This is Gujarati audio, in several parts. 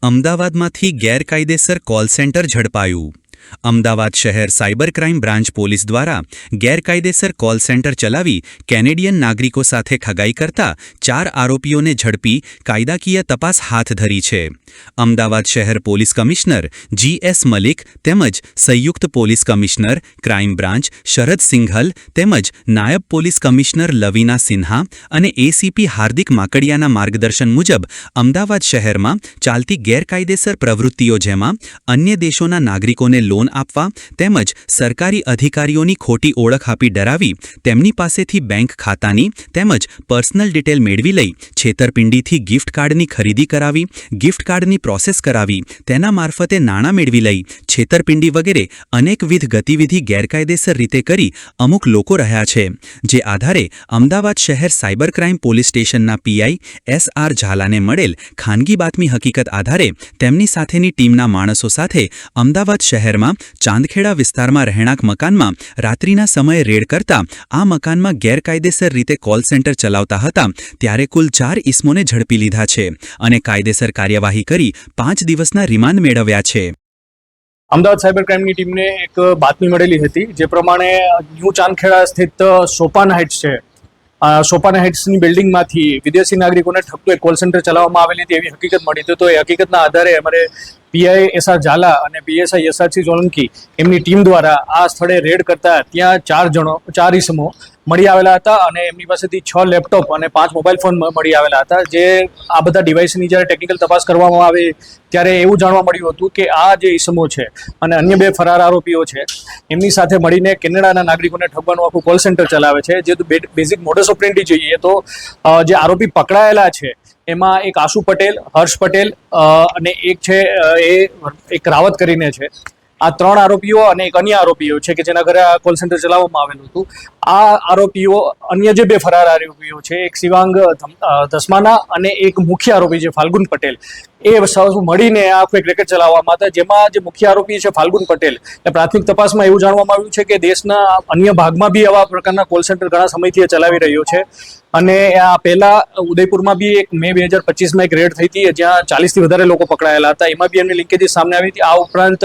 અમદાવાદમાંથી ગેરકાયદેસર કોલ સેન્ટર ઝડપાયું। અમદાવાદ શહેર સાયબર ક્રાઇમ બ્રાન્ચ પોલીસ દ્વારા ગેરકાયદેસર કોલ સેન્ટર ચલાવી કેનેડિયન નાગરિકો સાથે ઠગાઈ કરતા 4 આરોપીઓને ઝડપી કાયદાકીય તપાસ હાથ ધરી છે। અમદાવાદ શહેર પોલીસ કમિશનર G.S. મલિક તેમજ સંયુક્ત પોલીસ કમિશનર ક્રાઇમ બ્રાન્ચ શરદ સિંઘલ તેમજ નાયબ પોલીસ કમિશનર લવીના સિન્હા અને એસીપી હાર્દિક માકડિયાના માર્ગદર્શન મુજબ અમદાવાદ શહેરમાં ચાલતી ગેરકાયદેસર પ્રવૃત્તિઓ જેમાં અન્ય દેશોના નાગરિકોને લોન આપવા તેમજ સરકારી અધિકારીઓની ખોટી ઓળખ આપી ડરાવી તેમની પાસેથી બેંક ખાતાની તેમજ પર્સનલ ડિટેલ મેળવી લઈ છેતરપિંડીથી ગિફ્ટ કાર્ડની ખરીદી કરાવી ગિફ્ટ કાર્ડની પ્રોસેસ કરાવી તેના મારફતે નાણાં મેળવી લઈ છેતરપિંડી વગેરે અનેકવિધ ગતિવિધિ ગેરકાયદેસર રીતે કરી અમુક લોકો રહ્યા છે। જે આધારે અમદાવાદ શહેર સાયબર ક્રાઇમ પોલીસ સ્ટેશનના પીઆઈ S.R. ઝાલાને મળેલ ખાનગી બાતમી હકીકત આધારે તેમની સાથેની ટીમના માણસો સાથે અમદાવાદ શહેરમાં ચાંદખેડા વિસ્તારમાં રહેણાંક મકાનમાં રાત્રિના સમયે રેડ કરતા આ મકાનમાં ગેરકાયદેસર રીતે કોલ સેન્ટર ચલાવતા હતા ત્યારે કુલ 4 ઇસમોને ઝડપી લીધા છે અને કાયદેસર કાર્યવાહી કરી 5 દિવસના રિમાન્ડ મેળવ્યા છે। અમદાવાદ સાયબર ક્રાઇમની ટીમને એક બાતમી મળેલી હતી જે પ્રમાણે ન્યૂ ચાંદખેડા સ્થિત સોપાન હાઇટ્સ છે સોપાન હાઇટ્સની બિલ્ડિંગમાંથી વિદેશી નાગરિકોને ઠગતું એક કોલ સેન્ટર ચલાવવામાં આવેલી હતી એવી હકીકત મળી હતી। તો એ હકીકતના આધારે અમારે પીઆઈ S.R. ઝાલા અને PSI S.R.C. સોલંકી એમની ટીમ દ્વારા આ સ્થળે રેડ કરતા ત્યાં 4 ઇસમો મળી આવેલા હતા અને એમની પાસેથી 6 લેપટોપ અને 5 મોબાઈલ ફોન મળી આવેલા હતા। જે આ બધા ડિવાઇસની જ્યારે ટેકનિકલ તપાસ કરવામાં આવે ત્યારે એવું જાણવા મળ્યું હતું કે આ જે ઇસમો છે અને અન્ય 2 ફરાર આરોપીઓ છે એમની સાથે મળીને કેનેડાના નાગરિકોને ઠગવાનું આખું કોલ સેન્ટર ચલાવે છે। જે બેઝિક મોડસ ઓપરેન્ડી જોઈએ તો જે આરોપી પકડાયેલા છે એમાં એક આશુ પટેલ, હર્ષ પટેલ અને એક છે એક રાવત કરીને છે। આ 3 આરોપીઓ અને એક અન્ય આરોપીઓ છે કે જેના ઘરે આ કોલ સેન્ટર ચલાવવામાં આવેલું હતું। આ આરોપીઓ અન્ય જે 2 ફરાર આરોપીઓ છે એક શિવાંગ ધસમાના અને એક મુખ્ય આરોપી છે ફાલ્ગુન પટેલ એ મળીને આ આખું એક રેકેટ ચલાવવામાં હતા। જેમાં જે મુખ્ય આરોપી છે ફાલ્ગુન પટેલ એ પ્રાથમિક તપાસમાં એવું જાણવામાં આવ્યું છે કે દેશના અન્ય ભાગમાં બી આવા પ્રકારના કોલ સેન્ટર ઘણા સમયથી ચલાવી રહ્યો છે અને આ પહેલા ઉદયપુરમાં બી એક મે 2025માં એક રેડ થઈ હતી જ્યાં 40થી વધારે લોકો પકડાયેલા હતા એમાં બી એમની લિંકેજીસ સામે આવી હતી। આ ઉપરાંત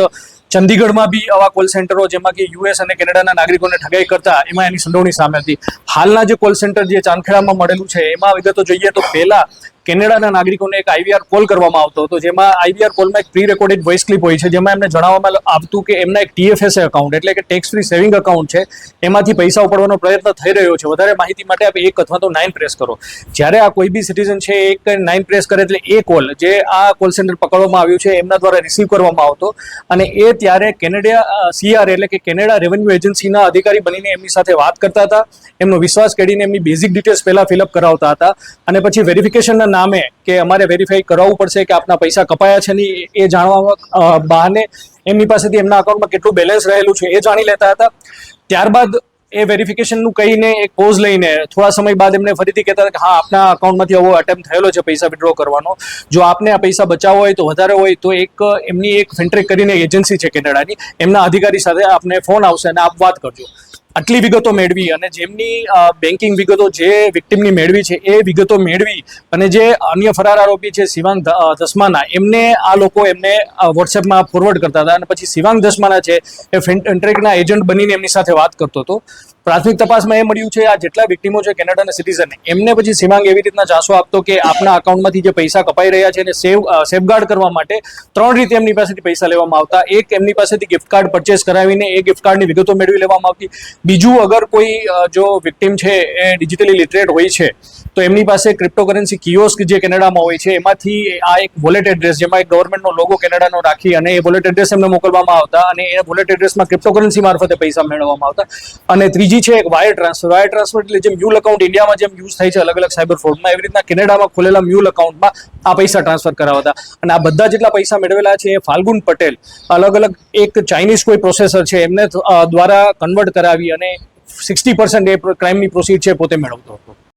ચંદીગઢમાં બી આવા કોલ સેન્ટરો જેમાં કે US અને કેનેડાના નાગરિકોને ઠગાઈ કરતા એમાં એની સંડોવણી સામે હતી। હાલના જે કોલ સેન્ટર જે ચાંદખેડામાં મળેલું છે એમાં વિગતો જોઈએ તો પહેલા કેનેડાના નાગરિકોને એક IVR કોલ કરવામાં આવતો હતો જેમાં IVR કોલમાં એક પ્રી રેકોર્ડેડ વોઇસ ક્લિપ હોય છે જેમાં એમને જણાવવામાં આવતું કે એમના એક TFSA એકાઉન્ટ એટલે કે ટેક્સ ફ્રી સેવિંગ એકાઉન્ટ છે એમાંથી પૈસા ઉપાડવાનો પ્રયત્ન થઈ રહ્યો છે। વધારે માહિતી માટે આપ 1 અથવા તો 9 પ્રેસ કરો। જ્યારે આ કોઈ બી સિટીઝન છે એક 9 પ્રેસ કરે એટલે એ કોલ જે આ કોલ સેન્ટર પકડવામાં આવ્યું છે એમના દ્વારા રિસીવ કરવામાં આવતો અને એ ત્યારે કેનેડા CR એટલે કે કેનેડા રેવન્યુ એજન્સીના અધિકારી બનીને એમની સાથે વાત કરતા હતા। એમનો વિશ્વાસ કરીને એમની બેઝિક ડિટેલ્સ પહેલા ફિલઅપ કરાવતા હતા અને પછી વેરિફિકેશનના નામે કે અમારે વેરીફાઈ કરાવવું પડશે કે આપના પૈસા કપાયા છે નહીં એ જાણવા બહાને એમની પાસેથી એમના અકાઉન્ટમાં કેટલું બેલેન્સ રહેલું છે એ જાણી લેતા હતા। ત્યારબાદ એ વેરિફિકેશનનું કહીને એક પોઝ લઈને થોડા સમય બાદ એમને ફરીથી કહેતા હતા કે હા આપના અકાઉન્ટમાંથી આવો અટેમ્પ્ટ થયેલો છે પૈસા વિડ્રો કરવાનો, જો આપને આ પૈસા બચાવવા હોય તો વધારે હોય તો એમની એક ફિનટ્રેક કરીને એજન્સી છે કેનેડાની એમના અધિકારી સાથે આપને ફોન આવશે અને આપ વાત કરજો। આટલી વિગતો મેળવી અને જેમની બેન્કિંગ વિગતો જે વિક્ટિમની મેળવી છે એ વિગતો મેળવી અને જે અન્ય ફરાર આરોપી છે શિવાંગ ધસમાના એમને આ લોકો એમને વોટ્સએપમાં ફોરવર્ડ કરતા હતા અને પછી શિવાંગ ધસમાના છે એ ફિનટ્રેકના એજન્ટ બનીને એમની સાથે વાત કરતો હતો। પ્રાથમિક તપાસમાં એ મળ્યું છે આ જેટલા વિક્ટિમો છે કેનેડાના સિટીઝન એમને પછી શિવાંગ એવી રીતના ચાંસો આપતો કે આપના અકાઉન્ટમાંથી જે પૈસા કપાઈ રહ્યા છે એને સેફગાર્ડ કરવા માટે 3 રીતે એમની પાસેથી પૈસા લેવામાં આવતા। એક એમની પાસેથી ગિફ્ટ કાર્ડ પરચેસ કરાવીને એ ગિફ્ટ કાર્ડની વિગતો મેળવી લેવામાં આવતી। બીજું અગર કોઈ જો વિક્ટિમ છે એ ડિજિટલી લિટરેટ હોય છે તો એમની પાસે ક્રિપ્ટોકરન્સી કિયોસ્ક જે કેનેડામાં હોય છે એમાંથી આ એક વોલેટ એડ્રેસ જેમાં એક ગવર્મેન્ટનો લોગો કેનેડાનો રાખી અને એ વોલેટ એડ્રેસ એમને મોકલવામાં આવતા અને એ વોલેટ એડ્રેસમાં ક્રિપ્ટોકરન્સી મારફતે પૈસા મેળવવામાં આવતા। અને ત્રીજી છે એક વાયર ટ્રાન્સફર એટલે જેમ મ્યુલ અકાઉન્ટ ઇન્ડિયામાં જેમ યુઝ થાય છે અલગ અલગ સાયબર ફ્રોડમાં એવી રીતના કેનેડામાં ખોલેલા મ્યુલ અકાઉન્ટમાં આ પૈસા ટ્રાન્સફર કરાવતા અને આ બધા જેટલા પૈસા મેળવેલા છે એ ફાલ્ગુન પટેલ અલગ અલગ એક ચાઇનીઝ કોઈ પ્રોસેસર છે એમને દ્વારા કન્વર્ટ કરાવી અને 60% એ ક્રાઇમની પ્રોસીડ છે પોતે મેળવતો હતો।